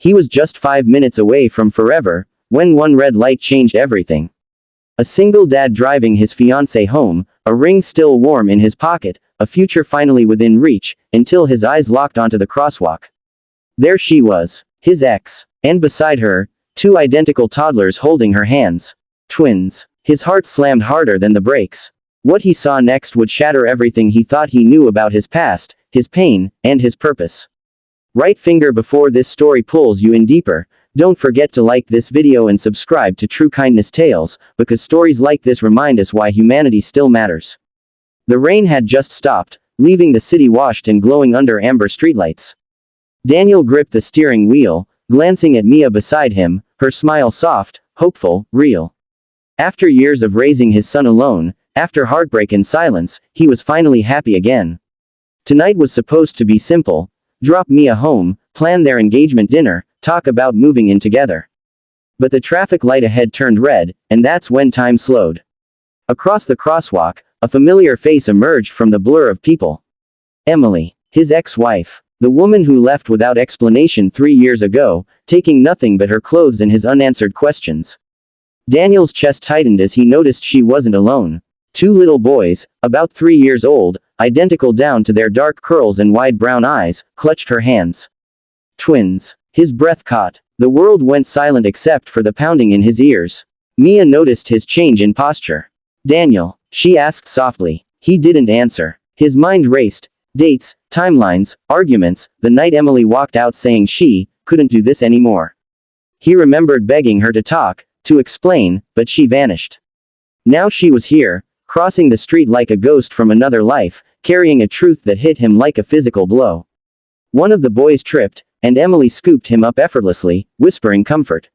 He was just 5 minutes away from forever, when one red light changed everything. A single dad driving his fiancée home, a ring still warm in his pocket, a future finally within reach, until his eyes locked onto the crosswalk. There she was, his ex, and beside her, two identical toddlers holding her hands. Twins. His heart slammed harder than the brakes. What he saw next would shatter everything he thought he knew about his past, his pain, and his purpose. Right finger before this story pulls you in deeper, don't forget to like this video and subscribe to True Kindness Tales, because stories like this remind us why humanity still matters. The rain had just stopped, leaving the city washed and glowing under amber streetlights. Daniel gripped the steering wheel, glancing at Mia beside him, her smile soft, hopeful, real. After years of raising his son alone, after heartbreak and silence, he was finally happy again. Tonight was supposed to be simple: drop Mia home, plan their engagement dinner, talk about moving in together. But the traffic light ahead turned red, and that's when time slowed. Across the crosswalk, a familiar face emerged from the blur of people. Emily, his ex-wife. The woman who left without explanation 3 years ago, taking nothing but her clothes and his unanswered questions. Daniel's chest tightened as he noticed she wasn't alone. Two little boys, about 3 years old, identical down to their dark curls and wide brown eyes, clutched her hands. Twins. His breath caught. The world went silent except for the pounding in his ears. Mia noticed his change in posture. Daniel, she asked softly. He didn't answer. His mind raced. Dates, timelines, arguments, the night Emily walked out saying she couldn't do this anymore. He remembered begging her to talk, to explain, but she vanished. Now she was here, crossing the street like a ghost from another life, carrying a truth that hit him like a physical blow. One of the boys tripped, and Emily scooped him up effortlessly, whispering comfort.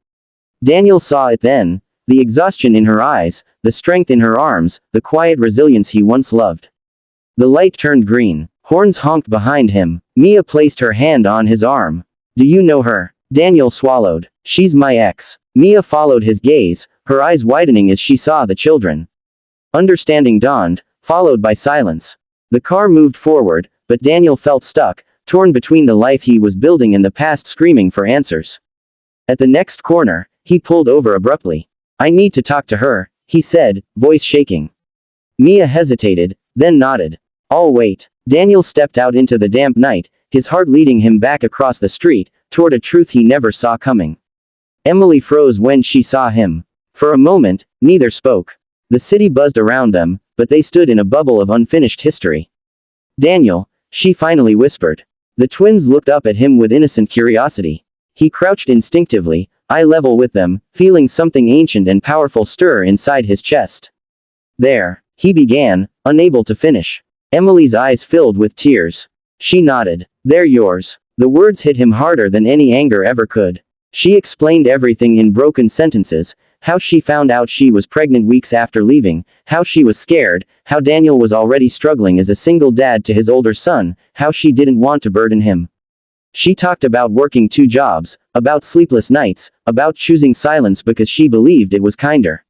Daniel saw it then, the exhaustion in her eyes, the strength in her arms, the quiet resilience he once loved. The light turned green. Horns honked behind him. Mia placed her hand on his arm. Do you know her? Daniel swallowed. She's my ex. Mia followed his gaze, her eyes widening as she saw the children. Understanding dawned, followed by silence. The car moved forward, but Daniel felt stuck, torn between the life he was building and the past screaming for answers. At the next corner, he pulled over abruptly. I need to talk to her, he said, voice shaking. Mia hesitated, then nodded. I'll wait. Daniel stepped out into the damp night, his heart leading him back across the street, toward a truth he never saw coming. Emily froze when she saw him. For a moment, neither spoke. The city buzzed around them, but they stood in a bubble of unfinished history. Daniel, she finally whispered. The twins looked up at him with innocent curiosity. He crouched instinctively, eye level with them, feeling something ancient and powerful stir inside his chest. There, he began, unable to finish. Emily's eyes filled with tears. She nodded. They're yours. The words hit him harder than any anger ever could. She explained everything in broken sentences, how she found out she was pregnant weeks after leaving, how she was scared, how Daniel was already struggling as a single dad to his older son, how she didn't want to burden him. She talked about working 2 jobs, about sleepless nights, about choosing silence because she believed it was kinder.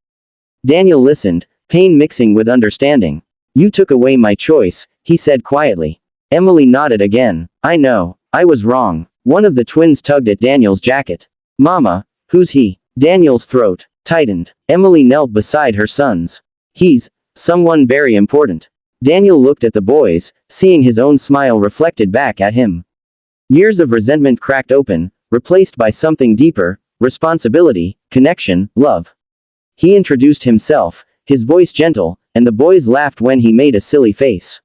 Daniel listened, pain mixing with understanding. You took away my choice, he said quietly. Emily nodded again. I know, I was wrong. One of the twins tugged at Daniel's jacket. Mama, who's he? Daniel's throat tightened. Emily knelt beside her sons. He's someone very important. Daniel looked at the boys, seeing his own smile reflected back at him. Years of resentment cracked open, replaced by something deeper: responsibility, connection, love. He introduced himself, his voice gentle, and the boys laughed when he made a silly face.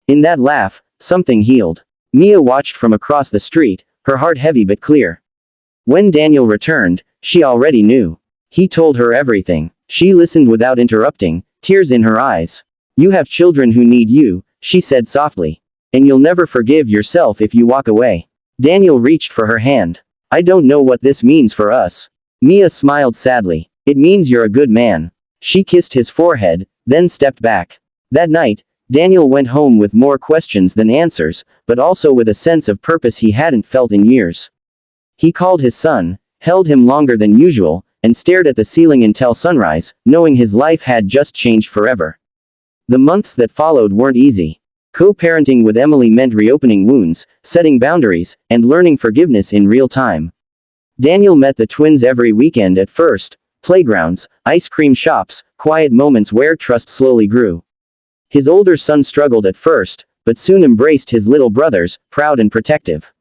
In that laugh, something healed. Mia watched from across the street, her heart heavy but clear. When Daniel returned, she already knew. He told her everything. She listened without interrupting, tears in her eyes. You have children who need you, she said softly. And you'll never forgive yourself if you walk away. Daniel reached for her hand. I don't know what this means for us. Mia smiled sadly. It means you're a good man. She kissed his forehead, then stepped back. That night, Daniel went home with more questions than answers, but also with a sense of purpose he hadn't felt in years. He called his son, held him longer than usual, and stared at the ceiling until sunrise, knowing his life had just changed forever. The months that followed weren't easy. Co-parenting with Emily meant reopening wounds, setting boundaries, and learning forgiveness in real time. Daniel met the twins every weekend at first: playgrounds, ice cream shops, quiet moments where trust slowly grew. His older son struggled at first, but soon embraced his little brothers, proud and protective.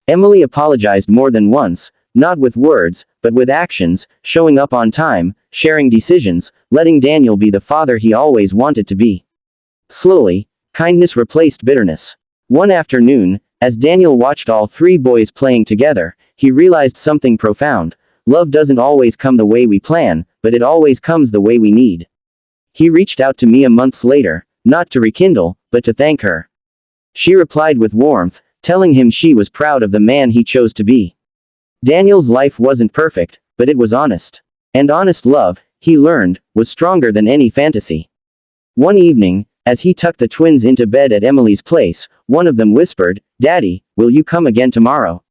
Emily apologized more than once, not with words, but with actions, showing up on time, sharing decisions, letting Daniel be the father he always wanted to be. Slowly, kindness replaced bitterness. One afternoon, as Daniel watched all three boys playing together, he realized something profound: love doesn't always come the way we plan, but it always comes the way we need. He reached out to Mia months later, not to rekindle, but to thank her. She replied with warmth, telling him she was proud of the man he chose to be. Daniel's life wasn't perfect, but it was honest. And honest love, he learned, was stronger than any fantasy. One evening, as he tucked the twins into bed at Emily's place, one of them whispered, "Daddy, will you come again tomorrow?"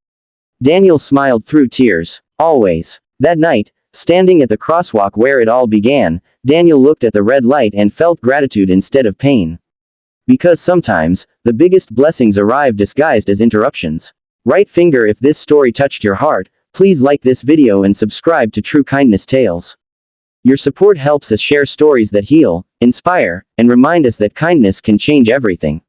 Daniel smiled through tears. Always. That night, standing at the crosswalk where it all began, Daniel looked at the red light and felt gratitude instead of pain. Because sometimes, the biggest blessings arrive disguised as interruptions. Right finger if this story touched your heart. Please like this video and subscribe to True Kindness Tales. Your support helps us share stories that heal, inspire, and remind us that kindness can change everything.